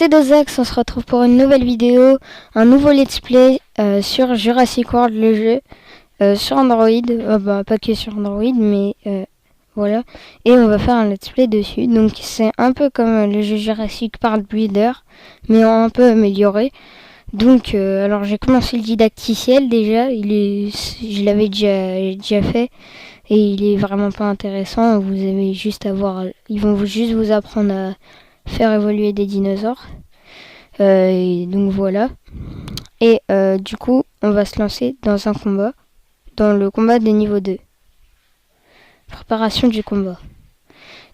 c'est Dozax, on se retrouve pour une nouvelle vidéo, un nouveau let's play sur Jurassic World le jeu, sur Android, pas que sur Android mais voilà, et on va faire un let's play dessus, donc c'est un peu comme le jeu Jurassic Park Breeder mais un peu amélioré. Donc alors j'ai commencé le didacticiel déjà, je l'avais déjà fait et il est vraiment pas intéressant, vous avez juste à voir, ils vont juste vous apprendre à faire évoluer des dinosaures. Et donc voilà. Et du coup, on va se lancer dans un combat. Dans le combat des niveaux 2. Préparation du combat.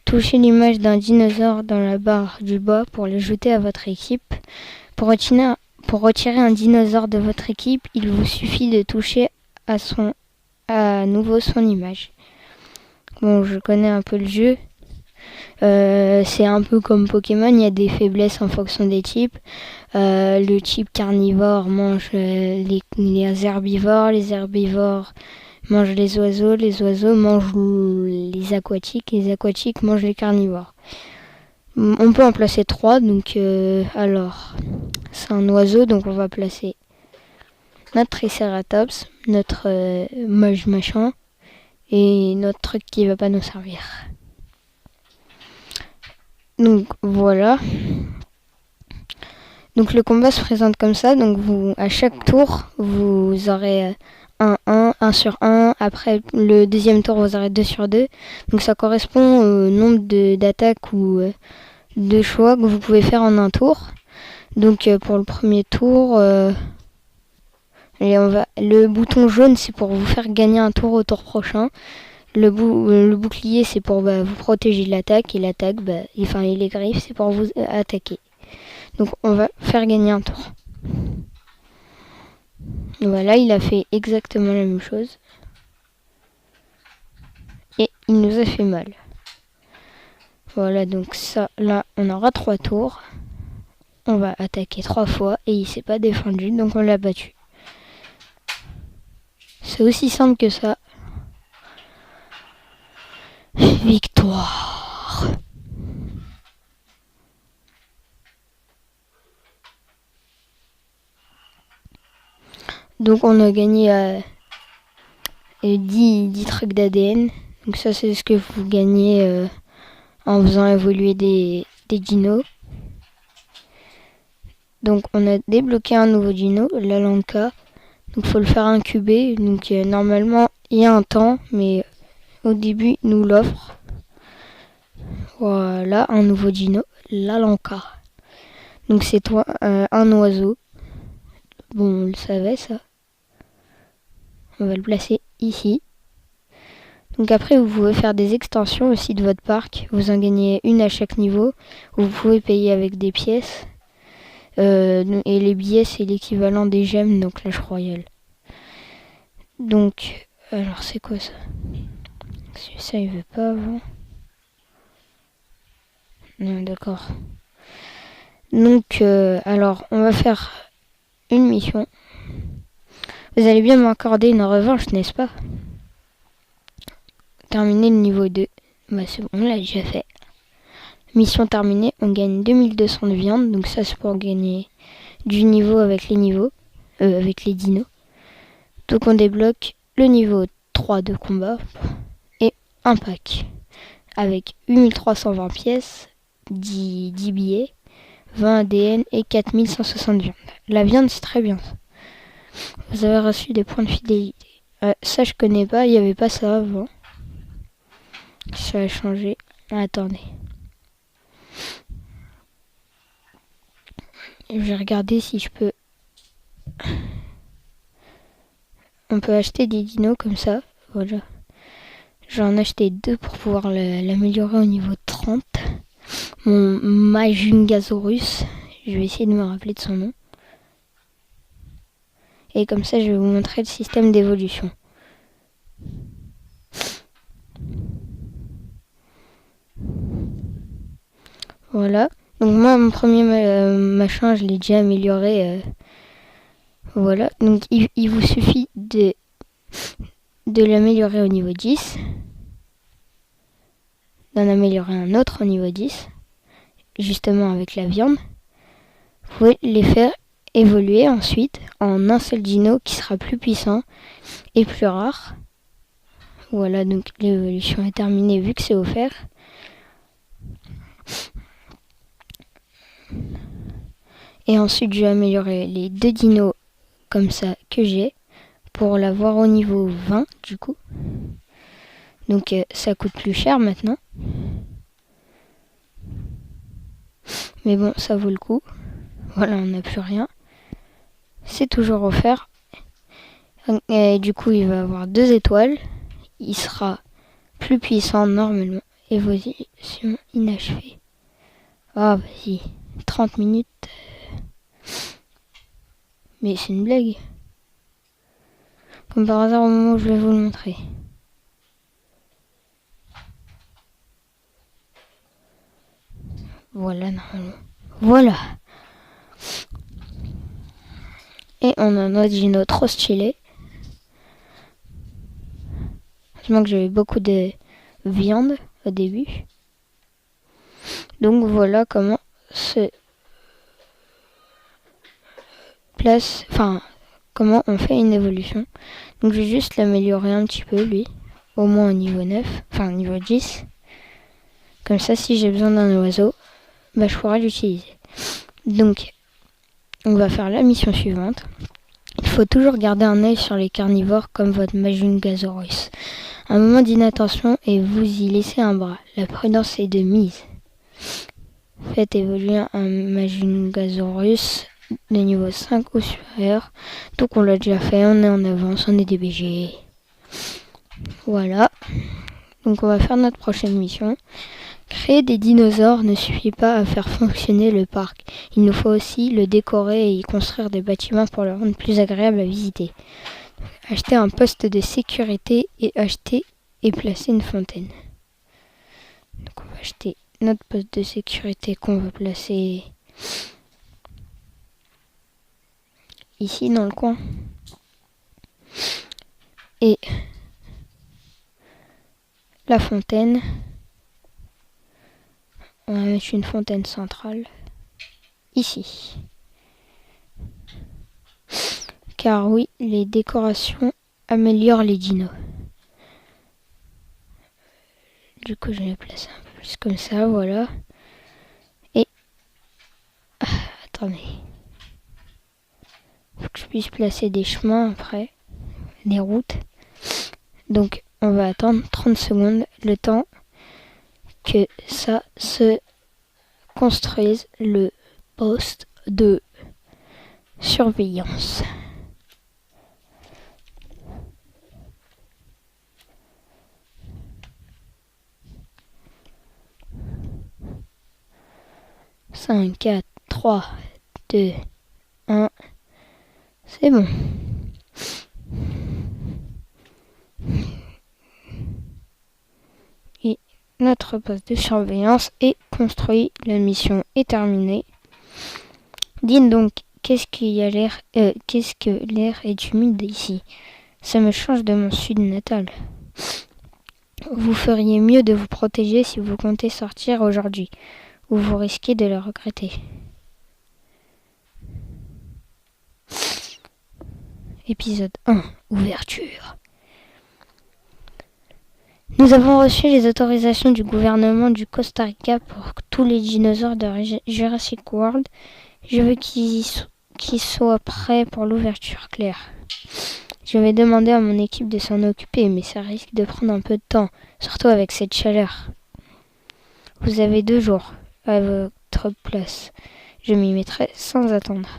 Touchez l'image d'un dinosaure dans la barre du bas pour l'ajouter à votre équipe. Pour retirer un dinosaure de votre équipe, il vous suffit de toucher à nouveau son image. Bon, je connais un peu le jeu. C'est un peu comme Pokémon, il y a des faiblesses en fonction des types. Le type carnivore mange les herbivores, les herbivores mangent les oiseaux mangent les aquatiques mangent les carnivores. On peut en placer 3, donc alors c'est un oiseau, donc on va placer notre Triceratops, notre machin et notre truc qui va pas nous servir. Donc voilà. Donc le combat se présente comme ça. Donc à chaque tour, vous aurez un sur 1. Après le deuxième tour, vous aurez 2 sur 2. Donc ça correspond au nombre d'attaques ou de choix que vous pouvez faire en un tour. Donc pour le premier tour, le bouton jaune, c'est pour vous faire gagner un tour au tour prochain. Le bouclier, c'est pour vous protéger de l'attaque. Et l'attaque, et les griffes, c'est pour vous attaquer. Donc on va faire gagner un tour. Voilà, il a fait exactement la même chose. Et il nous a fait mal. Voilà, donc ça, là, on aura 3 tours. On va attaquer 3 fois et il s'est pas défendu, donc on l'a battu. C'est aussi simple que ça. Victoire. Donc on a gagné 10 trucs d'ADN. Donc ça c'est ce que vous gagnez en faisant évoluer des dinos. Donc on a débloqué un nouveau dino, la Lanka. Donc il faut le faire incuber. Donc normalement il y a un temps, mais au début il nous l'offre. Voilà, un nouveau dino, la Lanka. Donc c'est un oiseau. Bon, on le savait ça. On va le placer ici. Donc après, vous pouvez faire des extensions aussi de votre parc. Vous en gagnez une à chaque niveau. Vous pouvez payer avec des pièces. Et les billets, c'est l'équivalent des gemmes, donc l'âge royal. Donc, alors c'est quoi ça? Ça, il veut pas avant. Non, d'accord. Donc, alors, on va faire une mission. Vous allez bien m'accorder une revanche, n'est-ce pas? Terminer le niveau 2. C'est bon, on l'a déjà fait. Mission terminée, on gagne 2200 de viande. Donc ça, c'est pour gagner du niveau avec les niveaux. Avec les dinos. Donc on débloque le niveau 3 de combat. Et un pack. Avec 8320 pièces, 10 billets, 20 ADN et 4160 viande. La viande, c'est très bien. Vous avez reçu des points de fidélité. Ça, je connais pas. Il n'y avait pas ça avant. Ça a changé. Attendez. Je vais regarder si je peux... On peut acheter des dinos comme ça. Voilà. J'en ai acheté 2 pour pouvoir l'améliorer au niveau 30. Mon Majungasaurus. Je vais essayer de me rappeler de son nom. Et comme ça, je vais vous montrer le système d'évolution. Voilà. Donc moi, mon premier machin, je l'ai déjà amélioré. Voilà. Donc il vous suffit de l'améliorer au niveau 10. D'en améliorer un autre au niveau 10. Justement avec la viande. Vous pouvez les faire évoluer ensuite en un seul dino qui sera plus puissant et plus rare. Voilà, donc l'évolution est terminée vu que c'est offert. Et ensuite, je vais améliorer les 2 dinos comme ça que j'ai pour l'avoir au niveau 20 du coup. Donc ça coûte plus cher maintenant. Mais bon, ça vaut le coup. Voilà, on n'a plus rien. C'est toujours offert. Et du coup, il va avoir 2 étoiles. Il sera plus puissant normalement. Évolution inachevée. Ah, vas-y. 30 minutes. Mais c'est une blague. Comme par hasard, au moment où je vais vous le montrer. Voilà, normalement. Voilà. Et on a notre dino trop stylé. Heureusement que j'avais beaucoup de viande au début. Donc voilà comment se place, comment on fait une évolution. Donc je vais juste l'améliorer un petit peu lui, au moins au niveau 9, niveau 10. Comme ça, si j'ai besoin d'un oiseau, je pourrai l'utiliser. Donc on va faire la mission suivante. Il faut toujours garder un œil sur les carnivores comme votre Majungasaurus. Un moment d'inattention et vous y laissez un bras. La prudence est de mise. Faites évoluer un Majungasaurus de niveau 5 ou supérieur. Donc on l'a déjà fait, on est en avance, on est des BG. Voilà. Donc on va faire notre prochaine mission. Créer des dinosaures ne suffit pas à faire fonctionner le parc. Il nous faut aussi le décorer et y construire des bâtiments pour le rendre plus agréable à visiter. Acheter un poste de sécurité et acheter et placer une fontaine. Donc on va acheter notre poste de sécurité qu'on va placer ici dans le coin. Et la fontaine, on va mettre une fontaine centrale ici. Car oui, les décorations améliorent les dinos. Du coup, je vais la placer un peu plus comme ça, voilà. Et attendez. Faut que je puisse placer des chemins après, des routes. Donc, on va attendre 30 secondes, le temps que ça se construise, le poste de surveillance. Cinq, 4, 3, 2, 1. C'est bon. Et notre poste de surveillance est construit. La mission est terminée. Dites donc, qu'est-ce que l'air est humide ici? Ça me change de mon sud natal. Vous feriez mieux de vous protéger si vous comptez sortir aujourd'hui, ou vous risquez de le regretter. Épisode 1. Ouverture. Nous avons reçu les autorisations du gouvernement du Costa Rica pour tous les dinosaures de Jurassic World. Je veux qu'ils soient prêts pour l'ouverture, Claire. Je vais demander à mon équipe de s'en occuper, mais ça risque de prendre un peu de temps, surtout avec cette chaleur. Vous avez 2 jours à votre place. Je m'y mettrai sans attendre.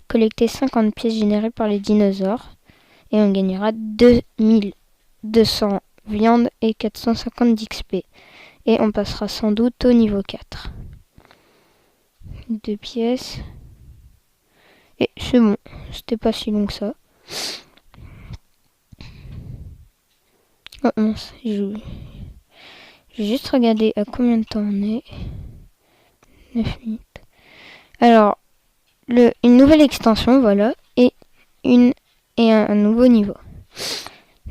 Collectez 50 pièces générées par les dinosaures et on gagnera 2200 viande et 450 d'XP. Et on passera sans doute au niveau 4. 2 pièces. Et c'est bon, c'était pas si long que ça. Oh mince, j'ai juste regardé à combien de temps on est. 9 minutes. Alors, une nouvelle extension, voilà, et un nouveau niveau.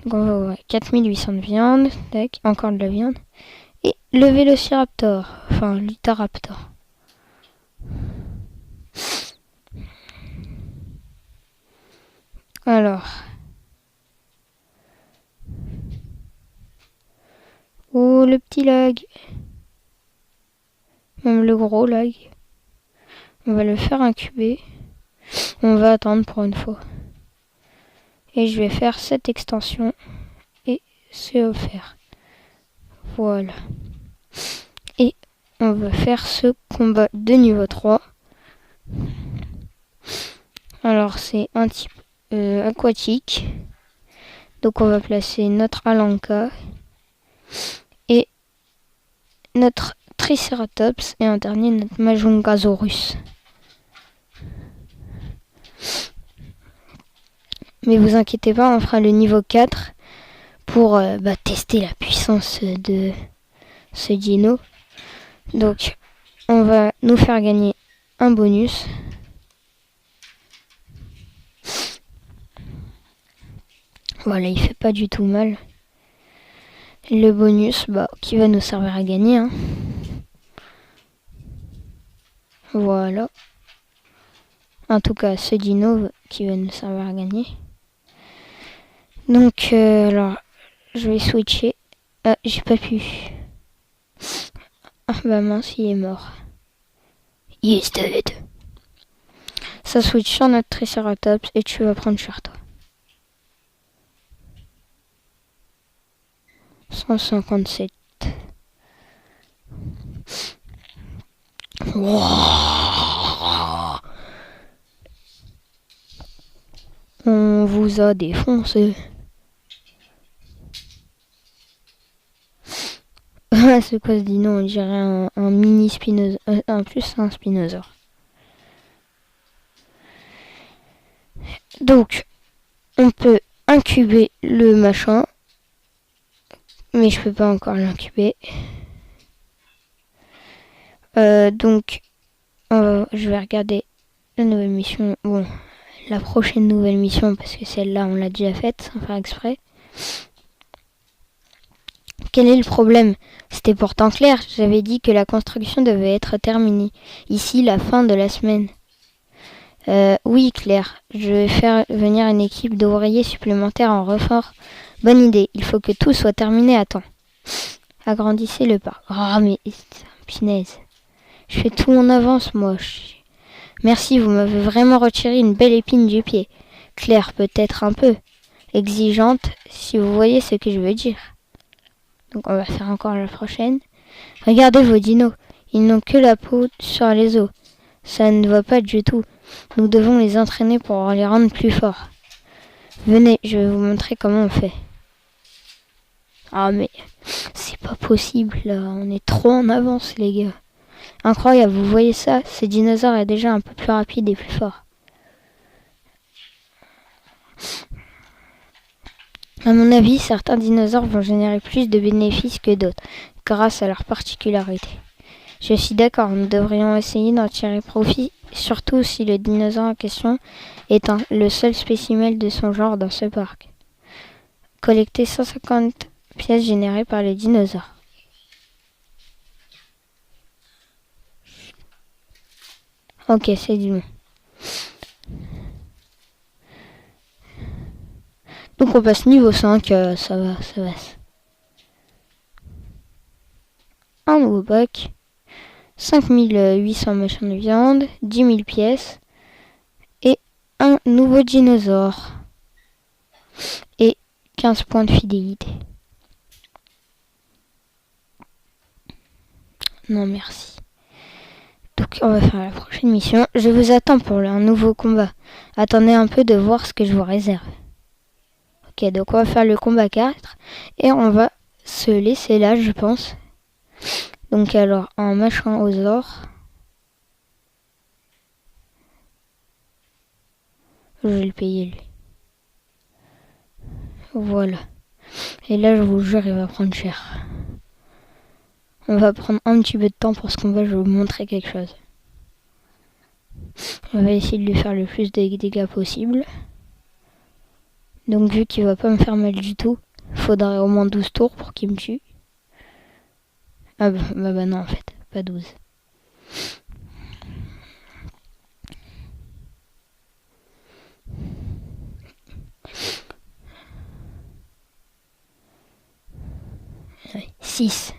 Donc on va voir 4800 de viande, tac, encore de la viande. Et le Vélociraptor, l'Utahaptor. Alors. Oh, le petit lag. Même le gros lag. On va le faire incuber. On va attendre pour une fois. Et je vais faire cette extension. Et c'est offert. Voilà. Et on va faire ce combat de niveau 3. Alors c'est un type aquatique. Donc on va placer notre Alanka et notre Triceratops et en dernier notre Majungasaurus. Mais vous inquiétez pas, on fera le niveau 4 pour tester la puissance de ce dino. Donc on va nous faire gagner un bonus. Voilà, il fait pas du tout mal. Le bonus qui va nous servir à gagner. Hein. Voilà. En tout cas, ce dino qui va nous servir à gagner. Donc, alors, je vais switcher. Ah, j'ai pas pu. Ah, mince, il est mort. Il est dead. Ça switch sur notre Triceratops et tu vas prendre sur toi. 157. Wow. On vous a défoncé. C'est quoi ce dino? On dirait un mini spinosaure. En plus, c'est un spinosaure. Donc, on peut incuber le machin. Mais je peux pas encore l'incuber. Donc, je vais regarder la nouvelle mission. Bon, la prochaine nouvelle mission, parce que celle-là, on l'a déjà faite, sans faire exprès. Quel est le problème? C'était pourtant clair, j'avais dit que la construction devait être terminée. Ici, la fin de la semaine. Oui, Claire, je vais faire venir une équipe d'ouvriers supplémentaires en renfort. Bonne idée, il faut que tout soit terminé à temps. Agrandissez le parc. Oh, mais punaise. Je fais tout en avance, moi. Merci, vous m'avez vraiment retiré une belle épine du pied. Claire, peut-être un peu exigeante, si vous voyez ce que je veux dire. Donc on va faire encore la prochaine. Regardez vos dinos. Ils n'ont que la peau sur les os. Ça ne va pas du tout. Nous devons les entraîner pour les rendre plus forts. Venez, je vais vous montrer comment on fait. Ah mais c'est pas possible là. On est trop en avance les gars. Incroyable, vous voyez ça? Ce dinosaure est déjà un peu plus rapide et plus fort. À mon avis, certains dinosaures vont générer plus de bénéfices que d'autres, grâce à leurs particularités. Je suis d'accord, nous devrions essayer d'en tirer profit, surtout si le dinosaure en question est le seul spécimen de son genre dans ce parc. Collecter 150 pièces générées par les dinosaures. Ok, c'est du bon. Donc on passe niveau 5, ça va. Un nouveau pack. 5800 machins de viande, 10 000 pièces et un nouveau dinosaure et 15 points de fidélité. Non merci. Donc on va faire la prochaine mission. Je vous attends pour un nouveau combat. Attendez un peu de voir ce que je vous réserve. Ok, donc on va faire le combat 4 et on va se laisser là je pense. Donc alors un machin aux ors. Je vais le payer lui. Voilà. Et là je vous jure il va prendre cher. On va prendre un petit peu de temps pour ce combat, je vais vous montrer quelque chose. On va essayer de lui faire le plus de dégâts possible. Donc vu qu'il va pas me faire mal du tout, il faudrait au moins 12 tours pour qu'il me tue. Ah bah non en fait, pas 12. 6.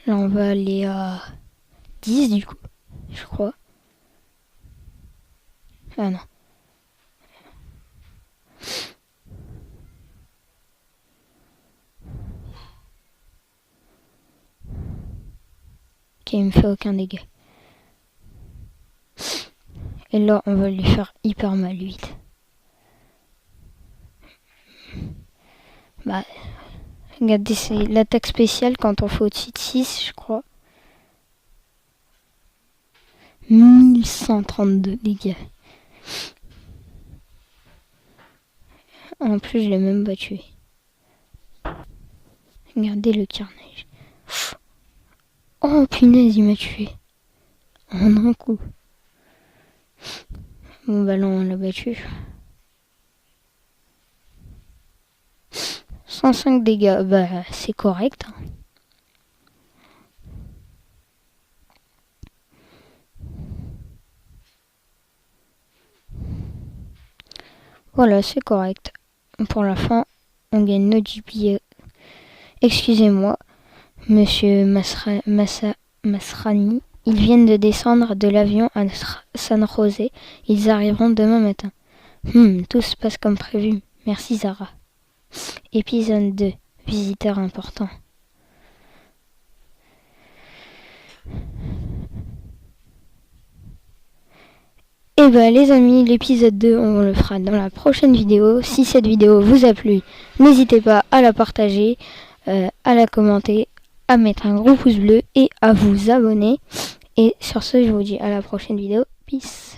Là, on va aller à 10 du coup, je crois. Ah non. Ok, il me fait aucun dégât. Et là, on va lui faire hyper mal 8. Bah, regardez, c'est l'attaque spéciale quand on fait au-dessus de 6, je crois. 1132 dégâts. En plus, je l'ai même pas tué. Regardez le carnage. Oh punaise, il m'a tué. En un coup. Bon bah là, on l'a battu. 105 dégâts, bah c'est correct. Voilà, c'est correct. Pour la fin, on gagne notre JP. Excusez-moi, monsieur Masrani. Ils viennent de descendre de l'avion à San José. Ils arriveront demain matin. Tout se passe comme prévu. Merci Zara. Épisode 2. Visiteur important. Et bah les amis, l'épisode 2, on le fera dans la prochaine vidéo. Si cette vidéo vous a plu, n'hésitez pas à la partager, à la commenter, à mettre un gros pouce bleu et à vous abonner. Et sur ce, je vous dis à la prochaine vidéo. Peace.